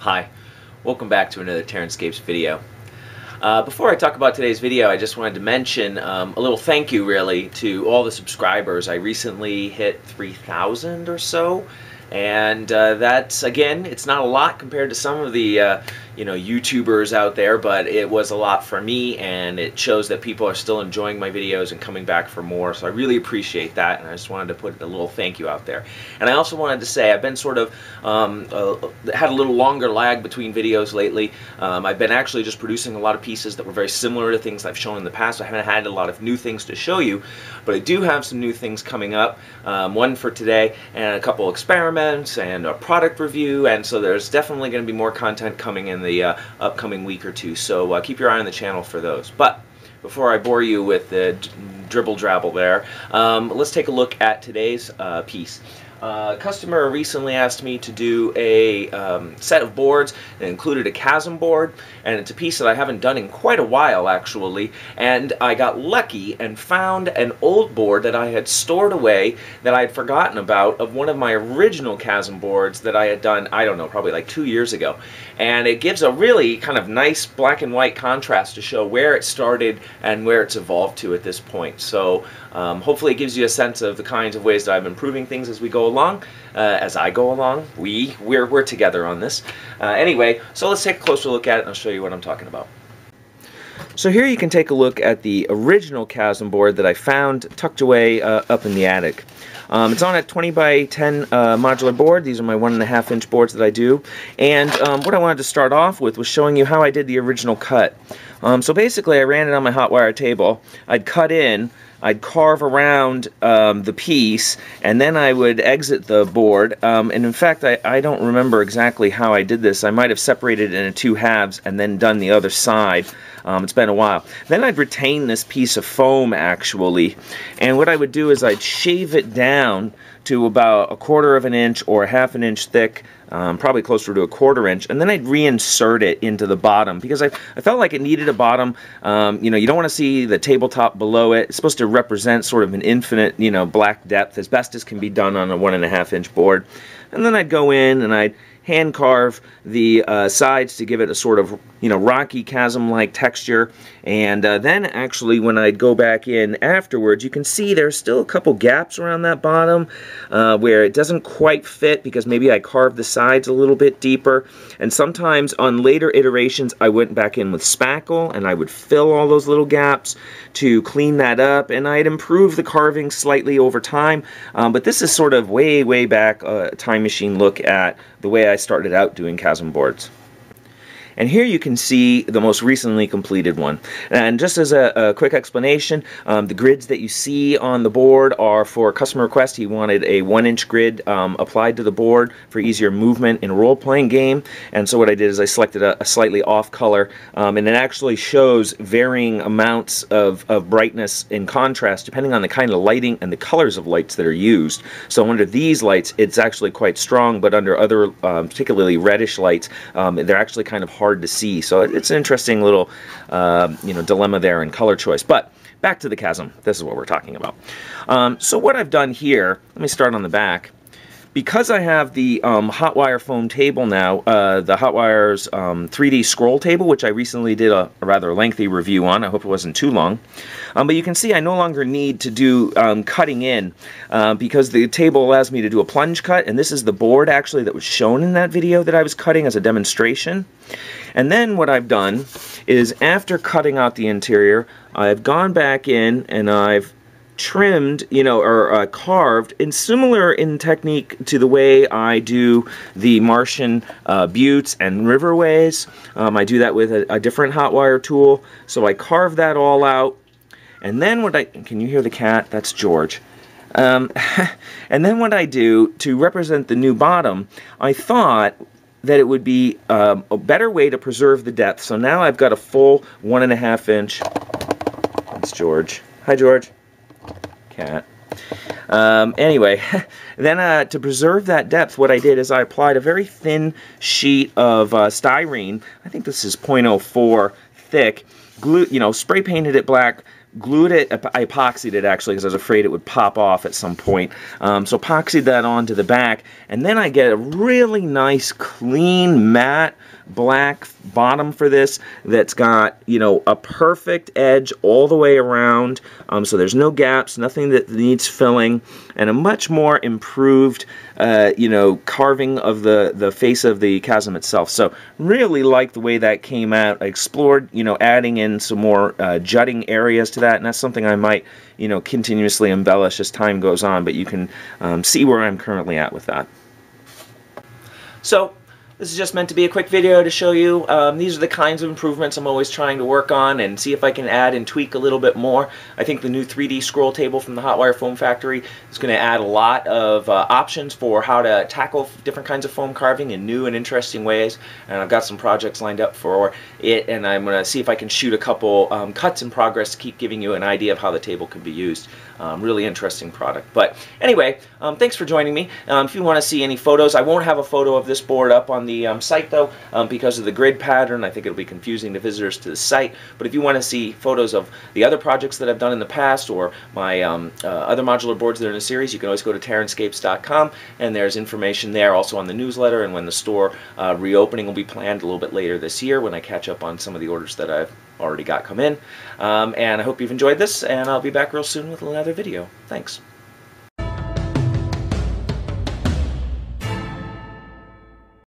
Hi, welcome back to another TerranScapes video. Before I talk about today's video, I just wanted to mention a little thank you really to all the subscribers. I recently hit 3,000 or so, and that's, again, it's not a lot compared to some of the YouTubers out there, but it was a lot for me, and it shows that people are still enjoying my videos and coming back for more, so I really appreciate that, and I just wanted to put a little thank you out there. And I also wanted to say I've been sort of had a little longer lag between videos lately. I've been actually just producing a lot of pieces that were very similar to things I've shown in the past. I haven't had a lot of new things to show you, but I do have some new things coming up, one for today and a couple experiments and a product review, and so there's definitely going to be more content coming in the upcoming week or two, so keep your eye on the channel for those. But before I bore you with the dribble drabble there, let's take a look at today's piece. A customer recently asked me to do a set of boards that included a Chasm board, and it's a piece that I haven't done in quite a while actually, and I got lucky and found an old board that I had stored away that I had forgotten about, of one of my original Chasm boards that I had done, I don't know, probably like 2 years ago. And it gives a really kind of nice black and white contrast to show where it started and where it's evolved to at this point. So hopefully it gives you a sense of the kinds of ways that I'm improving things as we go along, as I go along. We're together on this. Anyway, so let's take a closer look at it and I'll show you what I'm talking about. So here you can take a look at the original Chasm board that I found tucked away up in the attic. It's on a 20 by 10 modular board. These are my 1.5 inch boards that I do. And what I wanted to start off with was showing you how I did the original cut. So basically I ran it on my hot wire table. I'd cut in, I'd carve around the piece, and then I would exit the board. And in fact, I don't remember exactly how I did this. I might have separated it into two halves and then done the other side. It's been a while. Then I'd retain this piece of foam actually, and what I would do is I'd shave it down to about 1/4 of an inch or 1/2 an inch thick, probably closer to 1/4 inch, and then I'd reinsert it into the bottom because I felt like it needed a bottom. You don't want to see the tabletop below it. It's supposed to represent sort of an infinite, black depth as best as can be done on a 1.5 inch board. And then I'd go in and I'd hand carve the sides to give it a sort of rocky chasm-like texture, and then actually when I'd go back in afterwards, you can see there's still a couple gaps around that bottom where it doesn't quite fit because maybe I carved the sides a little bit deeper. And sometimes on later iterations I went back in with spackle and I would fill all those little gaps to clean that up, and I'd improve the carving slightly over time, but this is sort of way back time machine look at the way I started out doing Chasm boards. And here you can see the most recently completed one. And just as a quick explanation, the grids that you see on the board are for customer request. He wanted a 1-inch grid applied to the board for easier movement in a role-playing game. And so what I did is I selected a slightly off color, and it actually shows varying amounts of brightness and contrast depending on the kind of lighting and the colors of lights that are used. So under these lights, it's actually quite strong, but under other, particularly reddish lights, they're actually kind of hard to see. So it's an interesting little dilemma there in color choice. But back to the Chasm. This is what we're talking about. So what I've done here, let me start on the back. Because I have the hot wire foam table now, the Hot Wire's 3D scroll table, which I recently did a rather lengthy review on. I hope it wasn't too long. But you can see I no longer need to do cutting in because the table allows me to do a plunge cut, and this is the board actually that was shown in that video that I was cutting as a demonstration. And then what I've done is, after cutting out the interior, I've gone back in and I've trimmed, or carved, and similar in technique to the way I do the Martian buttes and riverways. I do that with a different hot wire tool. So I carve that all out, and then can you hear the cat? That's George. And then what I do to represent the new bottom, I thought that it would be a better way to preserve the depth. So now I've got a full 1.5 inch. That's George. Hi, George. Cat. Anyway, then to preserve that depth, what I did is I applied a very thin sheet of styrene. I think this is 0.04 thick. Glue, spray painted it black, glued it, I epoxied it actually because I was afraid it would pop off at some point. So epoxied that onto the back, and then I get a really nice, clean, matte black bottom for this that's got, you know, a perfect edge all the way around, so there's no gaps, nothing that needs filling, and a much more improved you know, carving of the face of the chasm itself. So really like the way that came out. I explored, you know, adding in some more jutting areas to that, and that's something I might, you know, continuously embellish as time goes on, but you can see where I'm currently at with that. So this is just meant to be a quick video to show you. These are the kinds of improvements I'm always trying to work on and see if I can add and tweak a little bit more. I think the new 3D scroll table from the Hotwire Foam Factory is going to add a lot of options for how to tackle different kinds of foam carving in new and interesting ways. And I've got some projects lined up for it, and I'm going to see if I can shoot a couple cuts in progress to keep giving you an idea of how the table can be used. Really interesting product. But anyway, thanks for joining me. If you want to see any photos, I won't have a photo of this board up on the site though, because of the grid pattern. I think it'll be confusing to visitors to the site. But if you want to see photos of the other projects that I've done in the past, or my other modular boards that are in the series, you can always go to TerranScapes.com, and there's information there also on the newsletter, and when the store reopening will be planned a little bit later this year when I catch up on some of the orders that I've already got come in. And I hope you've enjoyed this, and I'll be back real soon with another video. Thanks.